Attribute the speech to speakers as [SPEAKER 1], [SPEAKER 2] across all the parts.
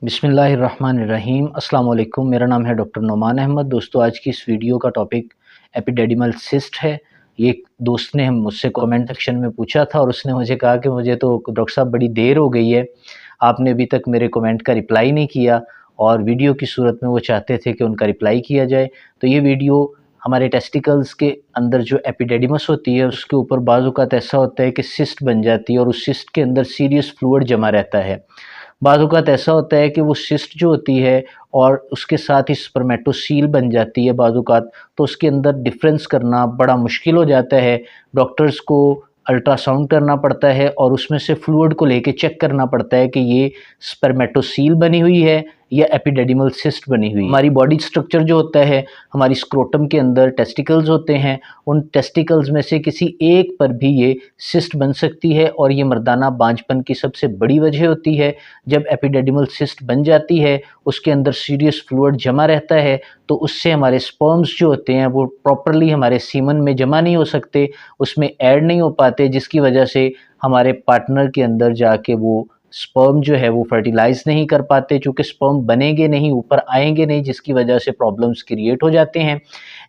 [SPEAKER 1] बिस्मिल्लाहिर्रहमानिर्रहीम। अस्सलाम वालेकुम। मेरा नाम है डॉक्टर नोमान अहमद। दोस्तों, आज की इस वीडियो का टॉपिक एपिडेडिमल सिस्ट है। ये एक दोस्त ने मुझसे कमेंट सेक्शन में पूछा था और उसने मुझे कहा कि मुझे तो डॉक्टर साहब बड़ी देर हो गई है, आपने अभी तक मेरे कमेंट का रिप्लाई नहीं किया, और वीडियो की सूरत में वो चाहते थे कि उनका रिप्लाई किया जाए। तो ये वीडियो हमारे टेस्टिकल्स के अंदर जो एपिडेडिमस होती है उसके ऊपर बाज़ औक़ात ऐसा होता है कि सिस्ट बन जाती है और उस सिस्ट के अंदर सीरियस फ्लूइड जमा रहता है। बाज़ औक़ात ऐसा होता है कि वो सिस्ट जो होती है और उसके साथ ही स्पर्मेटोसील बन जाती है बाज़ औक़ात, तो उसके अंदर डिफ़रेंस करना बड़ा मुश्किल हो जाता है। डॉक्टर्स को अल्ट्रासाउंड करना पड़ता है और उसमें से फ्लूइड को लेके चेक करना पड़ता है कि ये स्पर्मेटोसील बनी हुई है या एपिडेडिमल सिस्ट बनी हुई है। हमारी बॉडी स्ट्रक्चर जो होता है, हमारी स्क्रोटम के अंदर टेस्टिकल्स होते हैं, उन टेस्टिकल्स में से किसी एक पर भी ये सिस्ट बन सकती है और ये मर्दाना बांझपन की सबसे बड़ी वजह होती है। जब एपिडेडिमल सिस्ट बन जाती है, उसके अंदर सीरियस फ्लूइड जमा रहता है, तो उससे हमारे स्पर्म्स जो होते हैं वो प्रॉपरली हमारे सीमन में जमा नहीं हो सकते, उसमें ऐड नहीं हो पाते, जिसकी वजह से हमारे पार्टनर के अंदर जाके वो स्पर्म जो है वो फर्टिलाइज़ नहीं कर पाते, चूँकि स्पर्म बनेंगे नहीं, ऊपर आएँगे नहीं, जिसकी वजह से प्रॉब्लम्स क्रिएट हो जाते हैं।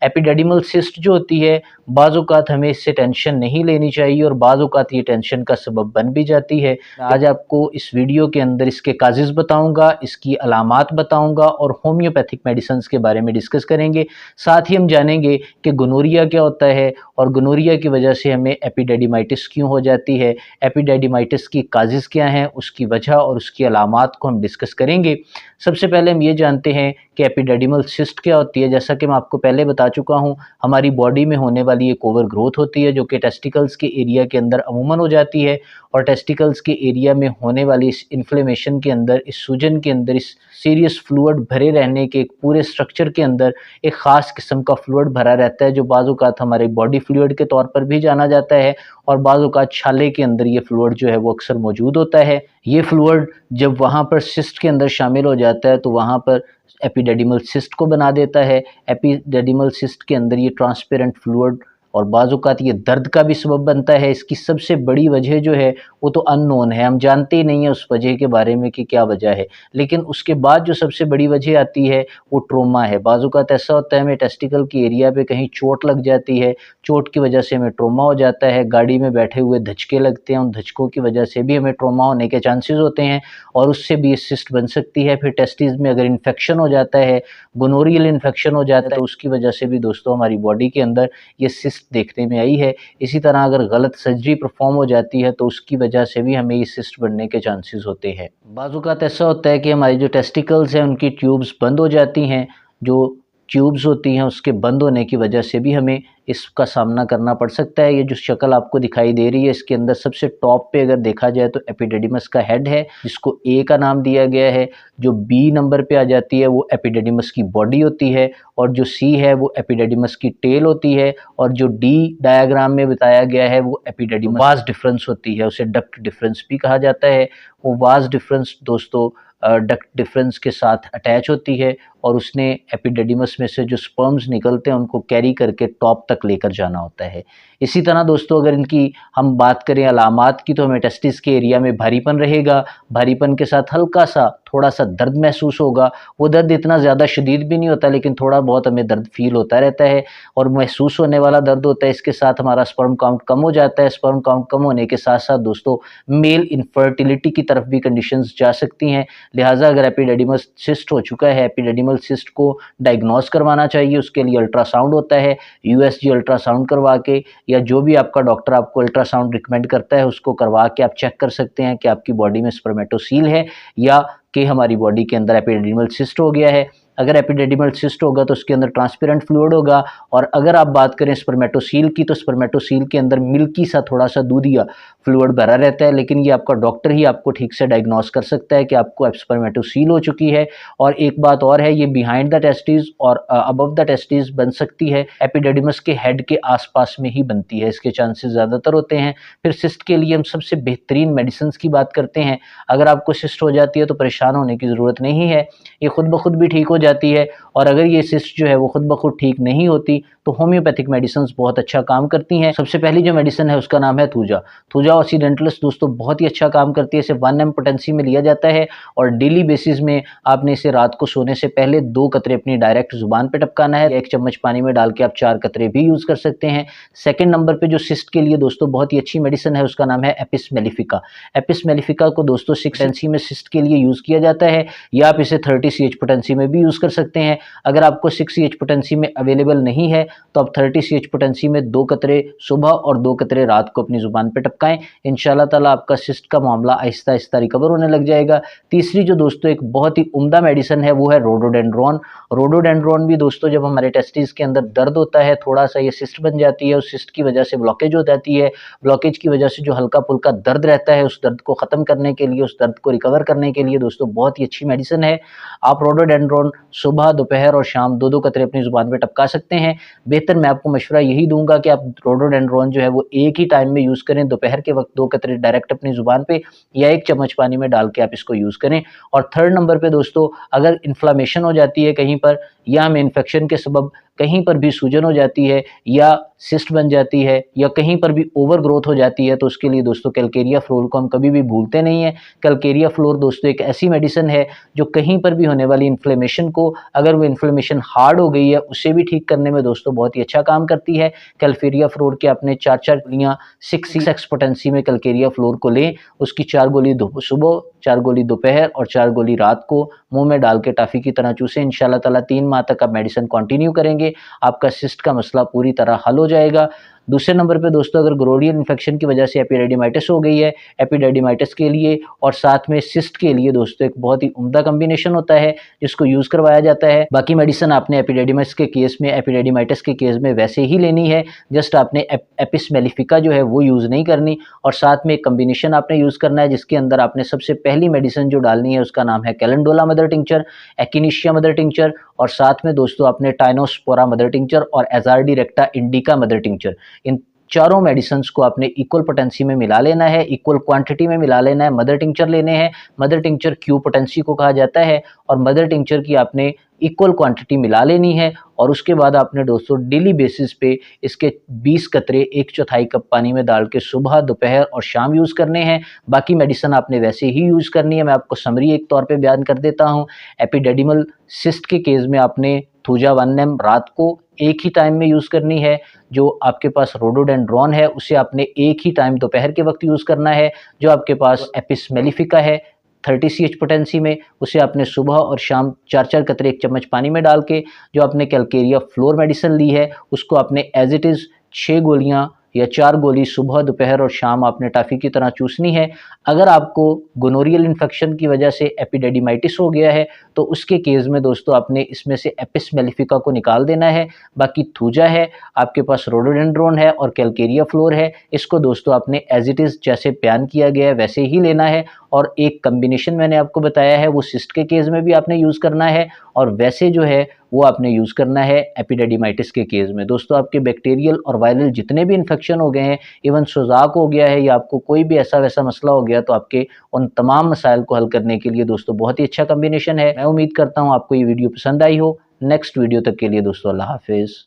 [SPEAKER 1] एपिडेडिमल सिस्ट जो होती है, बाज़ औक़ात हमें इससे टेंशन नहीं लेनी चाहिए और बाज़ औक़ात ये टेंशन का सबब बन भी जाती है। आज आपको इस वीडियो के अंदर इसके काज़ेज़ बताऊँगा, इसकी अलामात बताऊँगा और होम्योपैथिक मेडिसिन्स के बारे में डिस्कस करेंगे। साथ ही हम जानेंगे कि गोनोरिया क्या होता है और गोनोरिया की वजह से हमें एपिडेडिमाइटिस क्यों हो जाती है, एपिडेडिमाइटिस की काज़ेज़ क्या हैं, उसकी वजह और उसकी अलामात को हम डिस्कस करेंगे। सबसे पहले हम ये जानते हैं कि एपिडेडिमल सिस्ट क्या होती है। जैसा कि मैं आपको पहले बता चुका हूँ, हमारी बॉडी में होने वाली एक ओवर ग्रोथ होती है जो कि टेस्टिकल्स के एरिया के अंदर अमूमन हो जाती है, और टेस्टिकल्स के एरिया में होने वाली इस इन्फ्लेमेशन के अंदर, इस सूजन के अंदर, इस सीरियस फ्लूइड भरे रहने के एक पूरे स्ट्रक्चर के अंदर एक ख़ास किस्म का फ्लूइड भरा रहता है, जो बाज़ औक़ात हमारे बॉडी फ्लूइड के तौर पर भी जाना जाता है, और बाज़ औक़ात छाले के अंदर ये फ्लूइड जो है वो अक्सर मौजूद होता है। ये फ्लूइड जब वहाँ पर सिस्ट के अंदर शामिल हो जाता है तो वहाँ पर एपिडेडिमल सिस्ट को बना देता है। एपिडेडिमल सिस्ट के अंदर ये ट्रांसपेरेंट फ्लूइड और बाज़ औक़ात ये दर्द का भी सबब बनता है। इसकी सबसे बड़ी वजह जो है वो तो अननोन है, हम जानते ही नहीं हैं उस वजह के बारे में कि क्या वजह है। लेकिन उसके बाद जो सबसे बड़ी वजह आती है वो ट्रॉमा है। बाज़ औक़ात ऐसा होता है हमें टेस्टिकल के एरिया पे कहीं चोट लग जाती है, चोट की वजह से हमें ट्रॉमा हो जाता है, गाड़ी में बैठे हुए धचके लगते हैं, उन धचकों की वजह से भी हमें ट्रॉमा होने के चांसेस होते हैं और उससे भी ये सिस्ट बन सकती है। फिर टेस्टिस में अगर इन्फेक्शन हो जाता है, गोनोरियल इन्फेक्शन हो जाता है, तो उसकी वजह से भी दोस्तों हमारी बॉडी के अंदर ये सिस्ट देखने में आई है। इसी तरह अगर गलत सर्जरी परफॉर्म हो जाती है तो उसकी वजह से भी हमें ये सिस्ट बनने के चांसेस होते हैं। बाज़ औक़ात ऐसा होता है कि हमारी जो टेस्टिकल्स हैं उनकी ट्यूब्स बंद हो जाती हैं, जो ट्यूब्स होती हैं उसके बंद होने की वजह से भी हमें इसका सामना करना पड़ सकता है। ये जो शक्ल आपको दिखाई दे रही है, इसके अंदर सबसे टॉप पे अगर देखा जाए तो एपिडेडिमस का हेड है, जिसको ए का नाम दिया गया है। जो बी नंबर पे आ जाती है वो एपिडेडिमस की बॉडी होती है, और जो सी है वो एपिडेडिमस की टेल होती है, और जो डी डायग्राम में बताया गया है वो एपिडेडिमस वास डिफरेंस होती है, उसे डक्ट डिफरेंस भी कहा जाता है। वो वास डिफरेंस दोस्तों डक्ट डिफरेंस के साथ अटैच होती है और उसने एपिडेडिमस में से जो स्पर्म्स निकलते हैं उनको कैरी करके टॉप तक लेकर जाना होता है। इसी तरह दोस्तों अगर इनकी हम बात करें अलामात की, तो हमें टेस्टिस के एरिया में भारीपन रहेगा, भारीपन के साथ हल्का सा थोड़ा सा दर्द महसूस होगा। वो दर्द इतना ज़्यादा शदीद भी नहीं होता, लेकिन थोड़ा बहुत हमें दर्द फील होता रहता है और महसूस होने वाला दर्द होता है। इसके साथ हमारा स्पर्म काउंट कम हो जाता है। स्पर्म काउंट कम होने के साथ साथ दोस्तों मेल इनफर्टिलिटी की तरफ भी कंडीशंस जा सकती हैं। लिहाजा अगर एपिडेडिमस सिस्ट हो चुका है, एपिडेडिमल सिस्ट को डायग्नोस करवाना चाहिए। उसके लिए अल्ट्रासाउंड होता है, यूएसजी अल्ट्रासाउंड करवा के, या जो भी आपका डॉक्टर आपको अल्ट्रासाउंड रिकमेंड करता है उसको करवा के आप चेक कर सकते हैं कि आपकी बॉडी में स्पर्मेटोसील है या कि हमारी बॉडी के अंदर एपिडेडिमल सिस्ट हो गया है। अगर एपिडेडिमल सिस्ट होगा तो उसके अंदर ट्रांसपेरेंट फ्लूइड होगा, और अगर आप बात करें स्पर्मेटोसील की, तो स्पर्मेटोसील के अंदर मिल्की सा थोड़ा सा दूधिया फ्लूइड भरा रहता है, लेकिन ये आपका डॉक्टर ही आपको ठीक से डायग्नोस कर सकता है कि आपको स्पर्मेटोसील हो चुकी है। और एक बात और है, ये बिहाइंड द टेस्टिस और अबव द टेस्टिस बन सकती है, एपिडेडिमस के हेड के आसपास में ही बनती है, इसके चांसेस ज़्यादातर होते हैं। फिर सिस्ट के लिए हम सबसे बेहतरीन मेडिसिन की बात करते हैं। अगर आपको सिस्ट हो जाती है तो परेशान होने की ज़रूरत नहीं है, ये खुद ब खुद भी ठीक हो जाती है, और अगर ये सिस्ट जो है वो खुद ब खुद ठीक नहीं होती तो होम्योपैथिक मेडिसिन बहुत अच्छा काम करती हैं। सबसे पहली जो मेडिसिन है उसका नाम है थूजा। थूजा ऑक्सीडेंटलिस दोस्तों बहुत ही अच्छा काम करती है। इसे 1 mg पोटेंसी में लिया जाता है और डेली बेसिस में आपने इसे रात को सोने से पहले 2 कतरे अपनी डायरेक्ट जुबान पे टपकाना है, या 1 चम्मच पानी में डाल के आप 4 कतरे भी यूज कर सकते हैं। सेकंड नंबर पे जो सिस्ट के लिए दोस्तों बहुत ही अच्छी मेडिसिन है उसका नाम है एपिस मेलिफिका। एपिस मेलिफिका को दोस्तों 6 एनसी में सिस्ट के लिए यूज किया जाता है, या आप इसे 30 CH पोटेंसी में भी यूज कर सकते हैं। अगर आपको 6 CH पोटेंसी में अवेलेबल नहीं है तो आप 30 CH पोटेंसी में 2 कतरे सुबह और 2 कतरे रात को अपनी जुबान पे टपकाएं। इंशाल्लाह ताला आपका सिस्ट का मामला आहिस्ता आहिस्ता रिकवर होने लग जाएगा। तीसरी जो दोस्तों एक बहुत ही उम्दा मेडिसिन है वो है रोडोडेंड्रॉन। रोडोडेंड्रॉन भी दोस्तों जब हमारे टेस्टिस के अंदर दर्द होता है, थोड़ा सा ये सिस्ट बन जाती है, उस सिस्ट की वजह से ब्लॉकेज हो जाती है, ब्लॉकेज की वजह से जो हल्का फुल्का दर्द रहता है उस दर्द को खत्म करने के लिए, उस दर्द को रिकवर करने के लिए दोस्तों बहुत ही अच्छी मेडिसिन है। आप रोडोडेंड्रॉन सुबह, दोपहर और शाम 2-2 कतरे अपनी जुबान पे टपका सकते हैं। बेहतर मैं आपको मशवरा यही दूंगा कि आप रोडोडेंड्रॉन जो है वो एक ही टाइम में यूज करें, दोपहर के वक्त 2 कतरे डायरेक्ट अपनी जुबान पे या 1 चम्मच पानी में डाल के आप इसको यूज करें। और थर्ड नंबर पे दोस्तों अगर इन्फ्लामेशन हो जाती है कहीं पर, या हमें इन्फेक्शन के सबब कहीं पर भी सूजन हो जाती है, या सिस्ट बन जाती है, या कहीं पर भी ओवर ग्रोथ हो जाती है, तो उसके लिए दोस्तों कैलकेरिया फ्लोर को हम कभी भी भूलते नहीं है। कैलकेरिया फ्लोर दोस्तों एक ऐसी मेडिसिन है जो कहीं पर भी होने वाली इन्फ्लेमेशन को, अगर वो इन्फ्लेमेशन हार्ड हो गई है उसे भी ठीक करने में दोस्तों बहुत ही अच्छा काम करती है। कैलकेरिया फ्लोर के आपने 4-4 गोलियाँ 6 पोटेंसी में कैलकेरिया फ्लोर को लें, उसकी 4 गोली सुबह, 4 गोली दोपहर और 4 गोली रात को मुंह में डाल के टाफी की तरह चूसें। इंशाल्लाह ताला 3 माह तक आप मेडिसिन कंटिन्यू करेंगे, आपका सिस्ट का मसला पूरी तरह हल हो जाएगा। दूसरे नंबर पे दोस्तों अगर ग्लोरियल इन्फेक्शन की वजह से एपिडेडिमाइटिस हो गई है, एपिडेडिमाइटिस के लिए और साथ में सिस्ट के लिए दोस्तों एक बहुत ही उम्दा कॉम्बिनेशन होता है जिसको यूज करवाया जाता है। बाकी मेडिसिन आपने एपिडेडिमाइटिस के केस में, एपिडेडिमाइटिस के केस में वैसे ही लेनी है, जस्ट आपने एपिस मेलिफिका जो है वो यूज नहीं करनी, और साथ में एक कॉम्बिनेशन आपने यूज करना है जिसके अंदर आपने सबसे पहली मेडिसिन जो डालनी है उसका नाम है calendula mother tincture, एक्टिनिशिया mother tincture, और साथ में दोस्तों आपने टाइनोस्पोरा मदर टिंचर और एजार्डी रेक्टा इंडिका मदर टिंचर, इन चारों मेडिसिन को आपने इक्वल पोटेंसी में मिला लेना है, इक्वल क्वांटिटी में मिला लेना है। मदर टिंचर लेने हैं, मदर टिंचर क्यू पोटेंसी को कहा जाता है, और मदर टिंचर की आपने इक्वल क्वांटिटी मिला लेनी है। और उसके बाद आपने दोस्तों डेली बेसिस पे इसके 20 कतरे 1/4 कप पानी में डाल के सुबह, दोपहर और शाम यूज़ करने हैं। बाकी मेडिसिन आपने वैसे ही यूज़ करनी है। मैं आपको समरी एक तौर पे बयान कर देता हूँ। एपिडेडिमल सिस्ट के केस में आपने थूजा 1 mg रात को एक ही टाइम में यूज़ करनी है। जो आपके पास रोडोडेंड्रॉन है उसे आपने एक ही टाइम दोपहर के वक्त यूज़ करना है। जो आपके पास एपिस मेलिफिका है 30 CH पोटेंसी में, उसे आपने सुबह और शाम 4-4 कतरे 1 चम्मच पानी में डाल के, जो आपने कैलकेरिया फ्लोर मेडिसिन ली है उसको आपने एज इट इज़ 6 गोलियाँ या 4 गोली सुबह, दोपहर और शाम आपने टाफ़ी की तरह चूसनी है। अगर आपको गोनोरियल इन्फेक्शन की वजह से एपिडेडिमाइटिस हो गया है तो उसके केस में दोस्तों आपने इसमें से एपिस मेलिफिका को निकाल देना है। बाकी थूजा है, आपके पास रोडोडेंड्रॉन है और कैलकेरिया फ्लोर है, इसको दोस्तों आपने एज इट इज़ जैसे बयान किया गया है वैसे ही लेना है। और एक कम्बिनेशन मैंने आपको बताया है वो सिस्ट के केस में भी आपने यूज़ करना है, और वैसे जो है वो आपने यूज़ करना है एपिडेडिमाइटिस के केस में। दोस्तों आपके बैक्टीरियल और वायरल जितने भी इन्फेक्शन हो गए हैं, इवन सुजाक हो गया है या आपको कोई भी ऐसा वैसा मसला हो गया, तो आपके उन तमाम मसाइल को हल करने के लिए दोस्तों बहुत ही अच्छा कॉम्बिनेशन है। मैं उम्मीद करता हूँ आपको ये वीडियो पसंद आई हो। नेक्स्ट वीडियो तक के लिए दोस्तों अल्लाह हाफिज़।